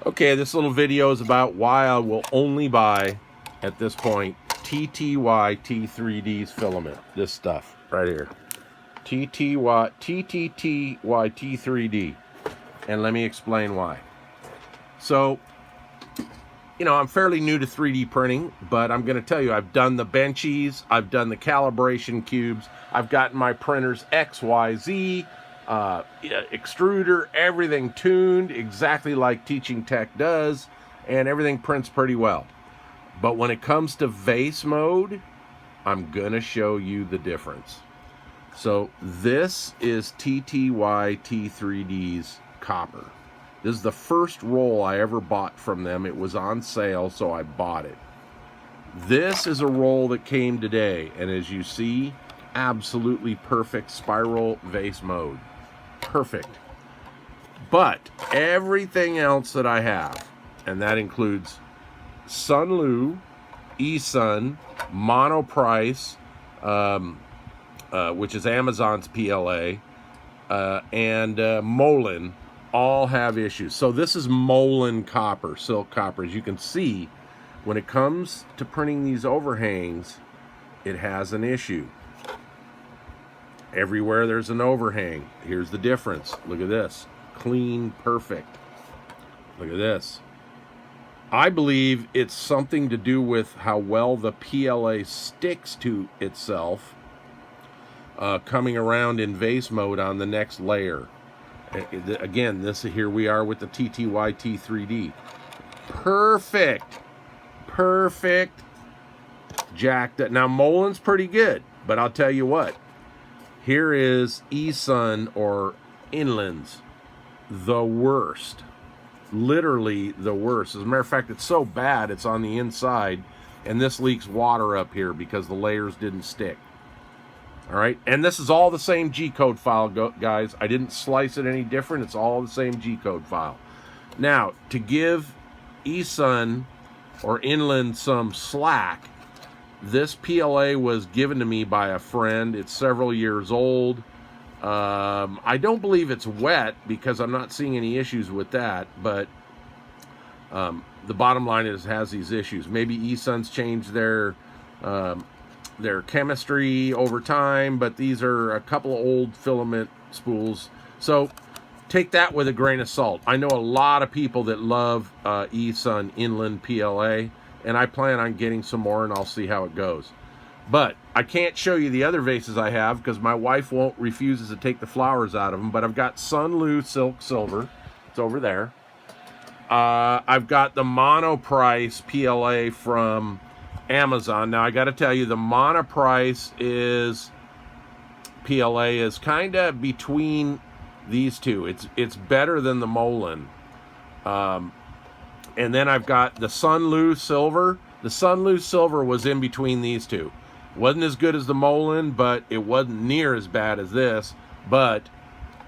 Okay, this little video is about why I will only buy, at this point, TTY T3D's filament. This stuff right here. TTY T3D. And let me explain why. So, you know, I'm fairly new to 3D printing, but I'm going to tell you, I've done the benchies, I've done the calibration cubes, I've gotten my printers XYZ, extruder, everything tuned exactly like Teaching Tech does, and everything prints pretty well. But when it comes to vase mode, I'm going to show you the difference. So this is TTY T3D's copper. This is the first roll I ever bought from them. It was on sale, so I bought it. This is a roll that came today, and as you see, absolutely perfect spiral vase mode. Perfect. But everything else that I have, and that includes Sunlu, eSun, Monoprice, which is Amazon's PLA, and Molin, all have issues. So this is Molin copper, silk copper. As you can see, when it comes to printing these overhangs, it has an issue. Everywhere there's an overhang. Here's the difference. Look at this. Clean, perfect. Look at this. I believe it's something to do with how well the PLA sticks to itself coming around in vase mode on the next layer. Again, here we are with the TTY T3D. Perfect. Perfect. Jacked up. Now, Molin's pretty good, but I'll tell you what. Here is eSun or Inland's. The worst. Literally the worst. As a matter of fact, it's so bad, it's on the inside, and this leaks water up here because the layers didn't stick. All right, and this is all the same G-code file, guys. I didn't slice it any different. It's all the same G-code file. Now, to give eSun or Inland some slack, this PLA was given to me by a friend. It's several years old. I don't believe it's wet because I'm not seeing any issues with that, but the bottom line is it has these issues. Maybe eSun's changed their chemistry over time, but these are a couple of old filament spools. So take that with a grain of salt. I know a lot of people that love eSun Inland PLA, and I plan on getting some more, and I'll see how it goes. But I can't show you the other vases I have because my wife refuses to take the flowers out of them, but I've got Sunlu Silk Silver. It's over there. I've got the Monoprice PLA from Amazon. Now I got to tell you, the Monoprice PLA is kind of between these two. It's better than the Molin. And then I've got the Sunlu Silver. The Sunlu Silver was in between these two. Wasn't as good as the Molin, but it wasn't near as bad as this. But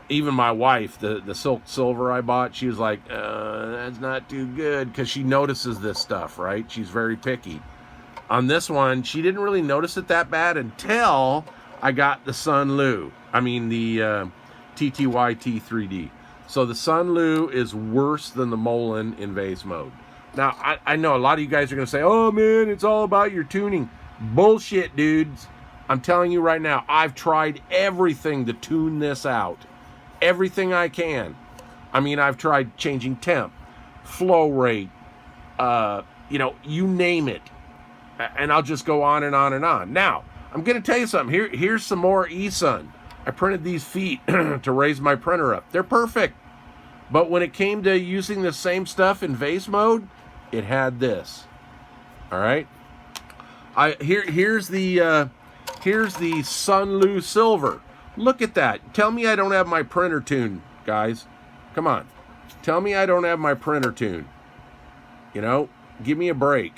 even my wife, the Silk Silver I bought, she was like, that's not too good, because she notices this stuff, right? She's very picky. On this one, she didn't really notice it that bad until I got the Sunlu. I mean, the TTY T3D. So the Sunlu is worse than the Molin in vase mode. Now, I know a lot of you guys are going to say, oh man, it's all about your tuning. Bullshit, dudes. I'm telling you right now, I've tried everything to tune this out. Everything I can. I mean, I've tried changing temp, flow rate, you know, you name it. And I'll just go on and on and on. Now, I'm going to tell you something. Here's some more eSun. I printed these feet to raise my printer up. They're perfect. But when it came to using the same stuff in vase mode, it had this. All right. Here's the Sunlu Silver. Look at that. Tell me I don't have my printer tuned, guys. Come on. Tell me I don't have my printer tuned. You know, give me a break.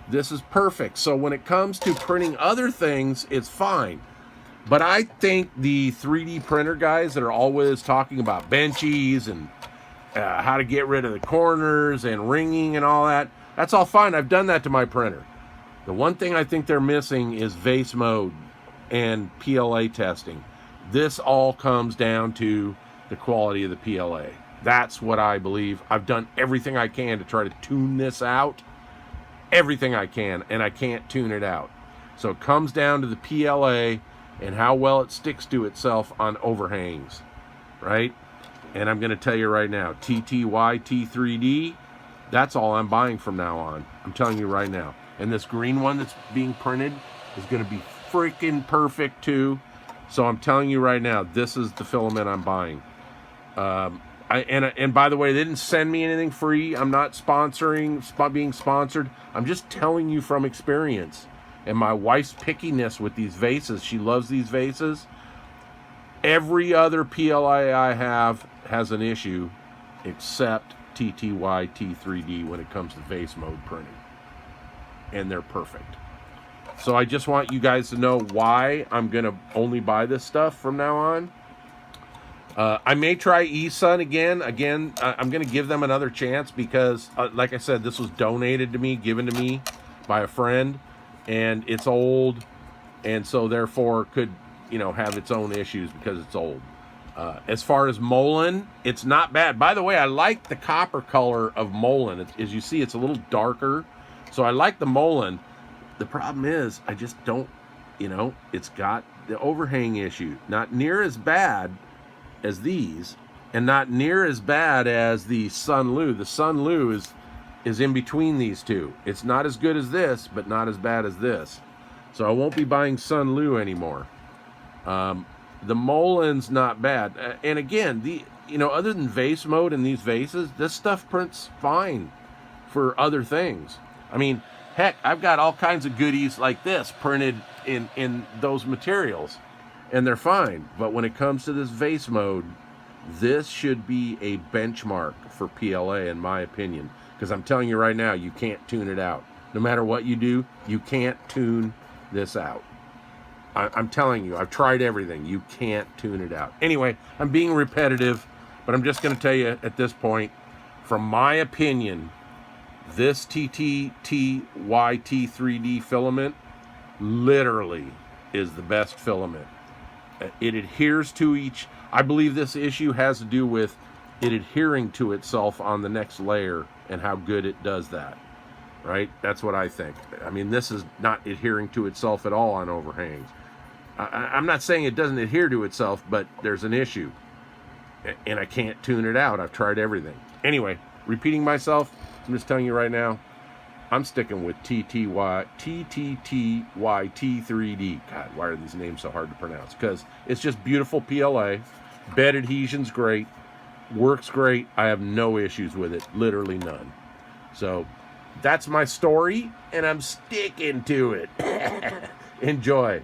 This is perfect. So when it comes to printing other things, it's fine. But I think the 3D printer guys that are always talking about benchies and how to get rid of the corners and ringing and all that, that's all fine. I've done that to my printer. The one thing I think they're missing is vase mode and PLA testing. This all comes down to the quality of the PLA. That's what I believe. I've done everything I can to try to tune this out. Everything I can, and I can't tune it out. So it comes down to the PLA and how well it sticks to itself on overhangs, right? And I'm going to tell you right now, TTYT3D, that's all I'm buying from now on. I'm telling you right now. And this green one that's being printed is going to be freaking perfect too. So I'm telling you right now, this is the filament I'm buying. And by the way, they didn't send me anything free. I'm not being sponsored. I'm just telling you from experience. And my wife's pickiness with these vases, she loves these vases. Every other PLA I have has an issue except TTYT3D when it comes to vase mode printing. And they're perfect. So I just want you guys to know why I'm going to only buy this stuff from now on. I may try eSun again. I'm going to give them another chance because, like I said, this was donated to me, given to me by a friend, and it's old, and so therefore could, have its own issues because it's old. As far as Molen, it's not bad. By the way, I like the copper color of Molen. As you see, it's a little darker, so I like the Molen. The problem is, I just don't, it's got the overhang issue. Not near as bad as these, and not near as bad as the Sun Lu. The Sun Lu is in between these two. It's not as good as this, but not as bad as this. So I won't be buying Sun Lu anymore. The Molen's not bad. And again, other than vase mode in these vases, this stuff prints fine for other things. I mean, heck, I've got all kinds of goodies like this printed in those materials, and they're fine. But when it comes to this vase mode, this should be a benchmark for PLA, in my opinion. Because I'm telling you right now, you can't tune it out. No matter what you do, you can't tune this out. I'm telling you, I've tried everything. You can't tune it out. Anyway, I'm being repetitive, but I'm just going to tell you at this point, from my opinion, this TTYT3D filament literally is the best filament. It adheres to each. I believe this issue has to do with it adhering to itself on the next layer and how good it does that, right? That's what I think. I mean, this is not adhering to itself at all on overhangs. I'm not saying it doesn't adhere to itself, but there's an issue, and I can't tune it out. I've tried everything. Anyway, repeating myself, I'm just telling you right now, I'm sticking with TTTYT3D. God, why are these names so hard to pronounce? Because it's just beautiful PLA. Bed adhesion's great. Works great. I have no issues with it. Literally none. So that's my story, and I'm sticking to it. Enjoy.